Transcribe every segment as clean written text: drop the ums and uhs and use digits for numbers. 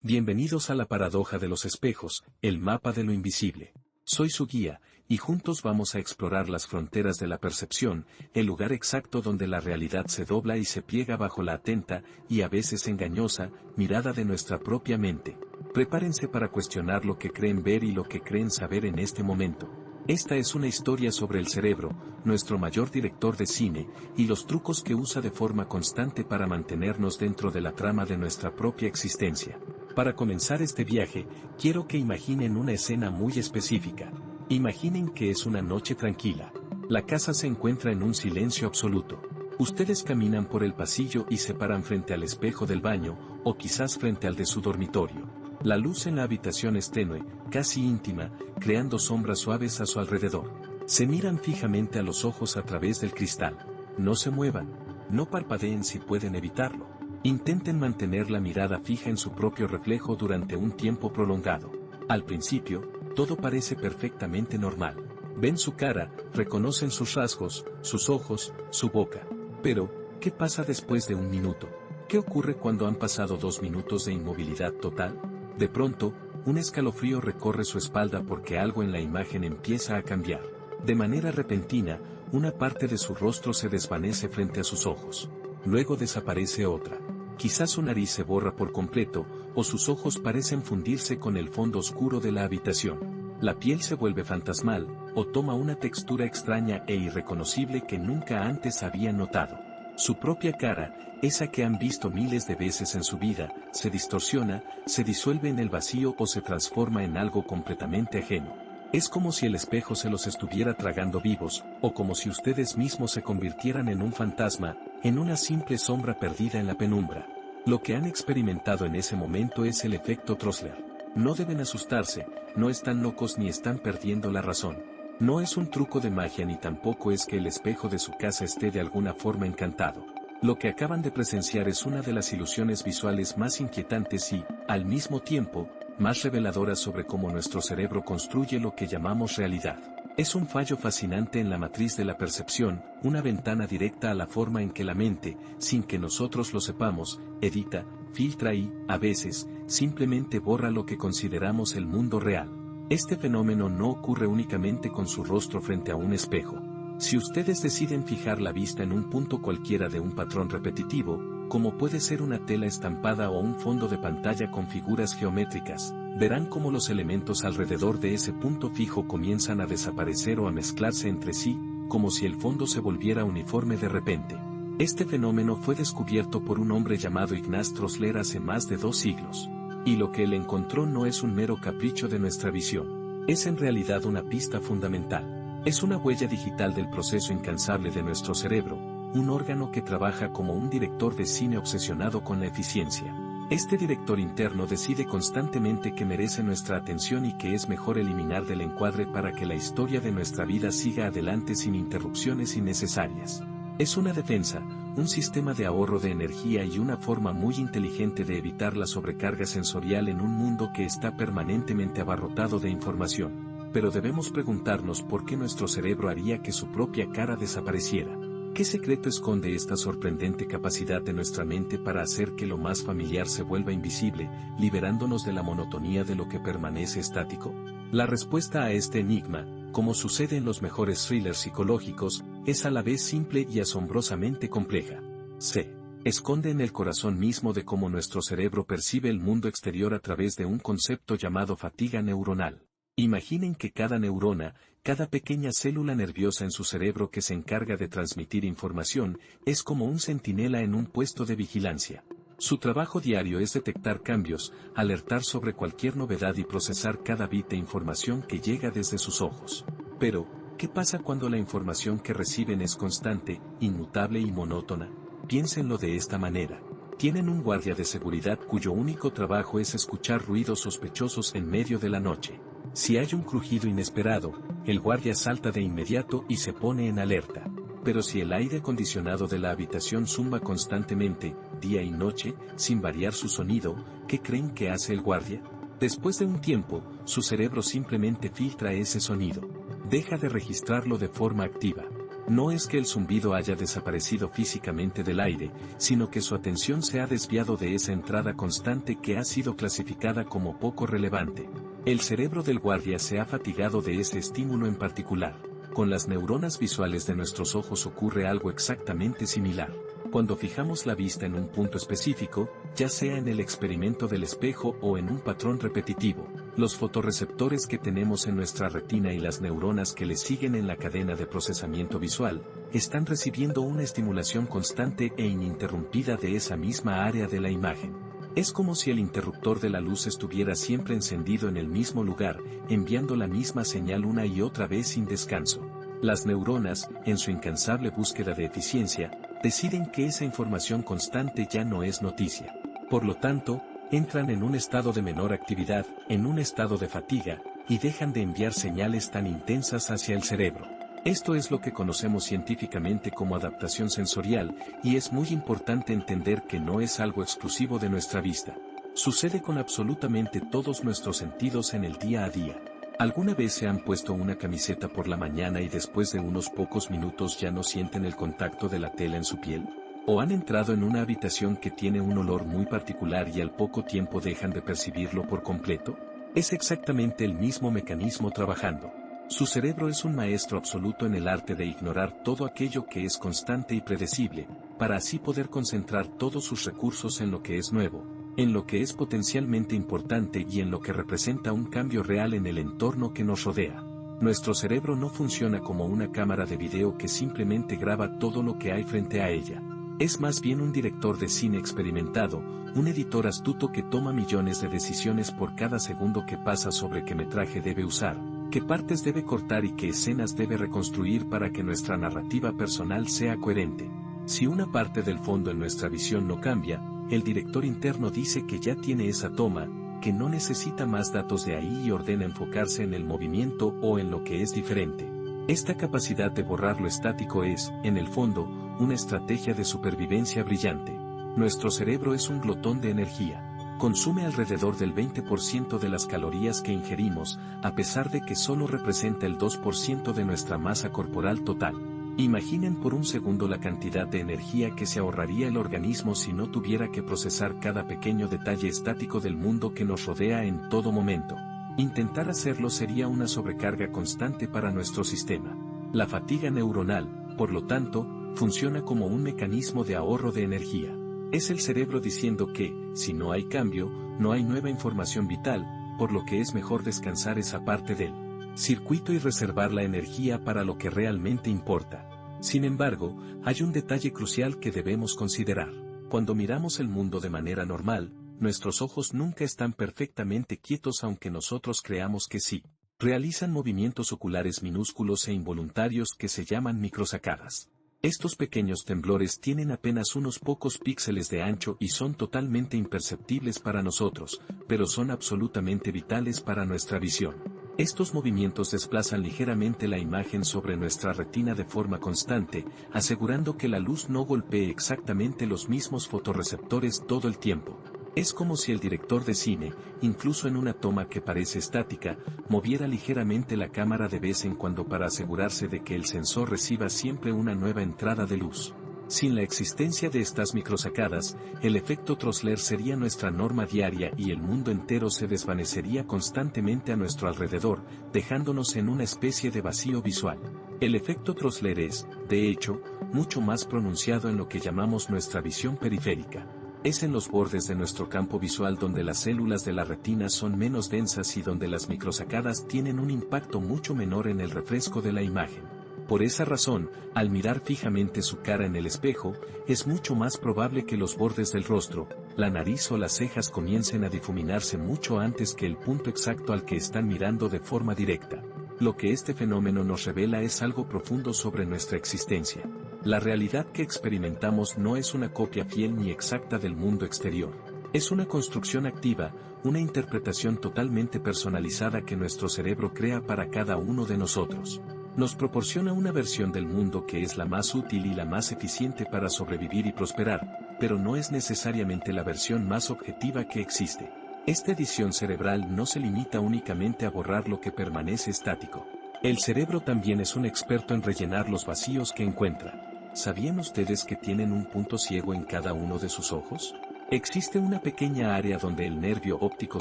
Bienvenidos a la paradoja de los espejos, el mapa de lo invisible. Soy su guía, y juntos vamos a explorar las fronteras de la percepción, el lugar exacto donde la realidad se dobla y se pliega bajo la atenta, y a veces engañosa, mirada de nuestra propia mente. Prepárense para cuestionar lo que creen ver y lo que creen saber en este momento. Esta es una historia sobre el cerebro, nuestro mayor director de cine, y los trucos que usa de forma constante para mantenernos dentro de la trama de nuestra propia existencia. Para comenzar este viaje, quiero que imaginen una escena muy específica. Imaginen que es una noche tranquila. La casa se encuentra en un silencio absoluto. Ustedes caminan por el pasillo y se paran frente al espejo del baño, o quizás frente al de su dormitorio. La luz en la habitación es tenue, casi íntima, creando sombras suaves a su alrededor. Se miran fijamente a los ojos a través del cristal. No se muevan. No parpadeen si pueden evitarlo. Intenten mantener la mirada fija en su propio reflejo durante un tiempo prolongado. Al principio, todo parece perfectamente normal. Ven su cara, reconocen sus rasgos, sus ojos, su boca. Pero, ¿qué pasa después de un minuto? ¿Qué ocurre cuando han pasado 2 minutos de inmovilidad total? De pronto, un escalofrío recorre su espalda porque algo en la imagen empieza a cambiar. De manera repentina, una parte de su rostro se desvanece frente a sus ojos. Luego desaparece otra. Quizás su nariz se borra por completo, o sus ojos parecen fundirse con el fondo oscuro de la habitación. La piel se vuelve fantasmal, o toma una textura extraña e irreconocible que nunca antes habían notado. Su propia cara, esa que han visto miles de veces en su vida, se distorsiona, se disuelve en el vacío o se transforma en algo completamente ajeno. Es como si el espejo se los estuviera tragando vivos, o como si ustedes mismos se convirtieran en un fantasma, en una simple sombra perdida en la penumbra. Lo que han experimentado en ese momento es el efecto Trossler. No deben asustarse, no están locos ni están perdiendo la razón. No es un truco de magia ni tampoco es que el espejo de su casa esté de alguna forma encantado. Lo que acaban de presenciar es una de las ilusiones visuales más inquietantes y, al mismo tiempo, más reveladoras sobre cómo nuestro cerebro construye lo que llamamos realidad. Es un fallo fascinante en la matriz de la percepción, una ventana directa a la forma en que la mente, sin que nosotros lo sepamos, edita, filtra y, a veces, simplemente borra lo que consideramos el mundo real. Este fenómeno no ocurre únicamente con su rostro frente a un espejo. Si ustedes deciden fijar la vista en un punto cualquiera de un patrón repetitivo, como puede ser una tela estampada o un fondo de pantalla con figuras geométricas, verán cómo los elementos alrededor de ese punto fijo comienzan a desaparecer o a mezclarse entre sí, como si el fondo se volviera uniforme de repente. Este fenómeno fue descubierto por un hombre llamado Ignaz Trossler hace más de 2 siglos. Y lo que él encontró no es un mero capricho de nuestra visión. Es en realidad una pista fundamental. Es una huella digital del proceso incansable de nuestro cerebro, un órgano que trabaja como un director de cine obsesionado con la eficiencia. Este director interno decide constantemente que merece nuestra atención y que es mejor eliminar del encuadre para que la historia de nuestra vida siga adelante sin interrupciones innecesarias. Es una defensa, un sistema de ahorro de energía y una forma muy inteligente de evitar la sobrecarga sensorial en un mundo que está permanentemente abarrotado de información. Pero debemos preguntarnos por qué nuestro cerebro haría que su propia cara desapareciera. ¿Qué secreto esconde esta sorprendente capacidad de nuestra mente para hacer que lo más familiar se vuelva invisible, liberándonos de la monotonía de lo que permanece estático? La respuesta a este enigma, como sucede en los mejores thrillers psicológicos, es a la vez simple y asombrosamente compleja. Se esconde en el corazón mismo de cómo nuestro cerebro percibe el mundo exterior a través de un concepto llamado fatiga neuronal. Imaginen que cada neurona, cada pequeña célula nerviosa en su cerebro que se encarga de transmitir información, es como un centinela en un puesto de vigilancia. Su trabajo diario es detectar cambios, alertar sobre cualquier novedad y procesar cada bit de información que llega desde sus ojos. Pero, ¿qué pasa cuando la información que reciben es constante, inmutable y monótona? Piénsenlo de esta manera. Tienen un guardia de seguridad cuyo único trabajo es escuchar ruidos sospechosos en medio de la noche. Si hay un crujido inesperado, el guardia salta de inmediato y se pone en alerta. Pero si el aire acondicionado de la habitación zumba constantemente, día y noche, sin variar su sonido, ¿qué creen que hace el guardia? Después de un tiempo, su cerebro simplemente filtra ese sonido. Deja de registrarlo de forma activa. No es que el zumbido haya desaparecido físicamente del aire, sino que su atención se ha desviado de esa entrada constante que ha sido clasificada como poco relevante. El cerebro del guardia se ha fatigado de ese estímulo en particular. Con las neuronas visuales de nuestros ojos ocurre algo exactamente similar. Cuando fijamos la vista en un punto específico, ya sea en el experimento del espejo o en un patrón repetitivo, los fotorreceptores que tenemos en nuestra retina y las neuronas que le siguen en la cadena de procesamiento visual, están recibiendo una estimulación constante e ininterrumpida de esa misma área de la imagen. Es como si el interruptor de la luz estuviera siempre encendido en el mismo lugar, enviando la misma señal una y otra vez sin descanso. Las neuronas, en su incansable búsqueda de eficiencia, deciden que esa información constante ya no es noticia. Por lo tanto, entran en un estado de menor actividad, en un estado de fatiga, y dejan de enviar señales tan intensas hacia el cerebro. Esto es lo que conocemos científicamente como adaptación sensorial, y es muy importante entender que no es algo exclusivo de nuestra vista. Sucede con absolutamente todos nuestros sentidos en el día a día. ¿Alguna vez se han puesto una camiseta por la mañana y después de unos pocos minutos ya no sienten el contacto de la tela en su piel? ¿O han entrado en una habitación que tiene un olor muy particular y al poco tiempo dejan de percibirlo por completo? Es exactamente el mismo mecanismo trabajando. Su cerebro es un maestro absoluto en el arte de ignorar todo aquello que es constante y predecible, para así poder concentrar todos sus recursos en lo que es nuevo, en lo que es potencialmente importante y en lo que representa un cambio real en el entorno que nos rodea. Nuestro cerebro no funciona como una cámara de video que simplemente graba todo lo que hay frente a ella. Es más bien un director de cine experimentado, un editor astuto que toma millones de decisiones por cada segundo que pasa sobre qué metraje debe usar, qué partes debe cortar y qué escenas debe reconstruir para que nuestra narrativa personal sea coherente. Si una parte del fondo en nuestra visión no cambia, el director interno dice que ya tiene esa toma, que no necesita más datos de ahí y ordena enfocarse en el movimiento o en lo que es diferente. Esta capacidad de borrar lo estático es, en el fondo, una estrategia de supervivencia brillante. Nuestro cerebro es un glotón de energía. Consume alrededor del 20% de las calorías que ingerimos, a pesar de que solo representa el 2% de nuestra masa corporal total. Imaginen por un segundo la cantidad de energía que se ahorraría el organismo si no tuviera que procesar cada pequeño detalle estático del mundo que nos rodea en todo momento. Intentar hacerlo sería una sobrecarga constante para nuestro sistema. La fatiga neuronal, por lo tanto, funciona como un mecanismo de ahorro de energía. Es el cerebro diciendo que, si no hay cambio, no hay nueva información vital, por lo que es mejor descansar esa parte del circuito y reservar la energía para lo que realmente importa. Sin embargo, hay un detalle crucial que debemos considerar. Cuando miramos el mundo de manera normal, nuestros ojos nunca están perfectamente quietos aunque nosotros creamos que sí. Realizan movimientos oculares minúsculos e involuntarios que se llaman microsacadas. Estos pequeños temblores tienen apenas unos pocos píxeles de ancho y son totalmente imperceptibles para nosotros, pero son absolutamente vitales para nuestra visión. Estos movimientos desplazan ligeramente la imagen sobre nuestra retina de forma constante, asegurando que la luz no golpee exactamente los mismos fotorreceptores todo el tiempo. Es como si el director de cine, incluso en una toma que parece estática, moviera ligeramente la cámara de vez en cuando para asegurarse de que el sensor reciba siempre una nueva entrada de luz. Sin la existencia de estas microsacadas, el efecto Trosler sería nuestra norma diaria y el mundo entero se desvanecería constantemente a nuestro alrededor, dejándonos en una especie de vacío visual. El efecto Trosler es, de hecho, mucho más pronunciado en lo que llamamos nuestra visión periférica. Es en los bordes de nuestro campo visual donde las células de la retina son menos densas y donde las microsacadas tienen un impacto mucho menor en el refresco de la imagen. Por esa razón, al mirar fijamente su cara en el espejo, es mucho más probable que los bordes del rostro, la nariz o las cejas comiencen a difuminarse mucho antes que el punto exacto al que están mirando de forma directa. Lo que este fenómeno nos revela es algo profundo sobre nuestra existencia. La realidad que experimentamos no es una copia fiel ni exacta del mundo exterior. Es una construcción activa, una interpretación totalmente personalizada que nuestro cerebro crea para cada uno de nosotros. Nos proporciona una versión del mundo que es la más útil y la más eficiente para sobrevivir y prosperar, pero no es necesariamente la versión más objetiva que existe. Esta edición cerebral no se limita únicamente a borrar lo que permanece estático. El cerebro también es un experto en rellenar los vacíos que encuentra. ¿Sabían ustedes que tienen un punto ciego en cada uno de sus ojos? Existe una pequeña área donde el nervio óptico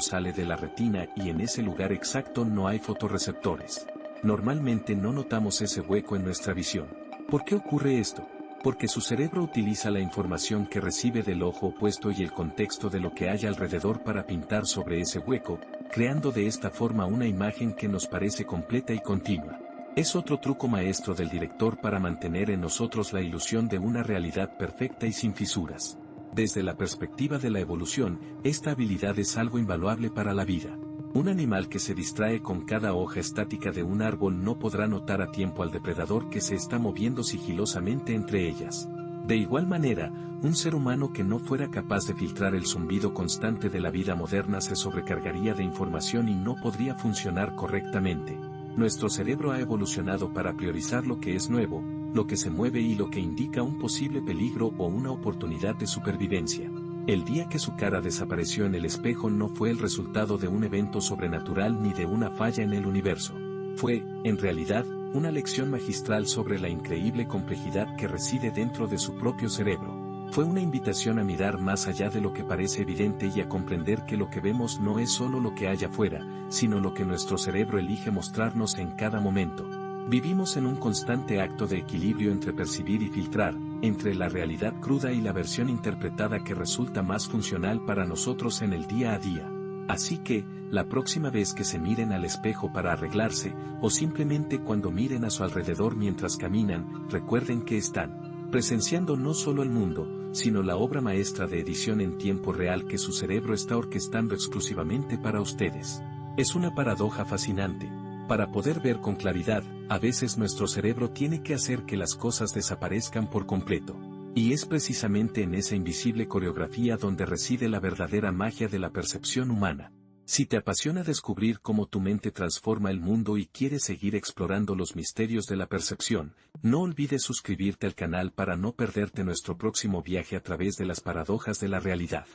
sale de la retina y en ese lugar exacto no hay fotorreceptores. Normalmente no notamos ese hueco en nuestra visión. ¿Por qué ocurre esto? Porque su cerebro utiliza la información que recibe del ojo opuesto y el contexto de lo que hay alrededor para pintar sobre ese hueco, creando de esta forma una imagen que nos parece completa y continua. Es otro truco maestro del director para mantener en nosotros la ilusión de una realidad perfecta y sin fisuras. Desde la perspectiva de la evolución, esta habilidad es algo invaluable para la vida. Un animal que se distrae con cada hoja estática de un árbol no podrá notar a tiempo al depredador que se está moviendo sigilosamente entre ellas. De igual manera, un ser humano que no fuera capaz de filtrar el zumbido constante de la vida moderna se sobrecargaría de información y no podría funcionar correctamente. Nuestro cerebro ha evolucionado para priorizar lo que es nuevo, lo que se mueve y lo que indica un posible peligro o una oportunidad de supervivencia. El día que su cara desapareció en el espejo no fue el resultado de un evento sobrenatural ni de una falla en el universo. Fue, en realidad, una lección magistral sobre la increíble complejidad que reside dentro de su propio cerebro. Fue una invitación a mirar más allá de lo que parece evidente y a comprender que lo que vemos no es solo lo que hay afuera, sino lo que nuestro cerebro elige mostrarnos en cada momento. Vivimos en un constante acto de equilibrio entre percibir y filtrar, entre la realidad cruda y la versión interpretada que resulta más funcional para nosotros en el día a día. Así que, la próxima vez que se miren al espejo para arreglarse, o simplemente cuando miren a su alrededor mientras caminan, recuerden que están presenciando no solo el mundo, sino la obra maestra de edición en tiempo real que su cerebro está orquestando exclusivamente para ustedes. Es una paradoja fascinante. Para poder ver con claridad, a veces nuestro cerebro tiene que hacer que las cosas desaparezcan por completo. Y es precisamente en esa invisible coreografía donde reside la verdadera magia de la percepción humana. Si te apasiona descubrir cómo tu mente transforma el mundo y quieres seguir explorando los misterios de la percepción, no olvides suscribirte al canal para no perderte nuestro próximo viaje a través de las paradojas de la realidad.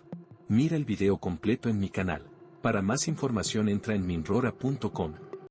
Mira el video completo en mi canal. Para más información entra en minrora.com.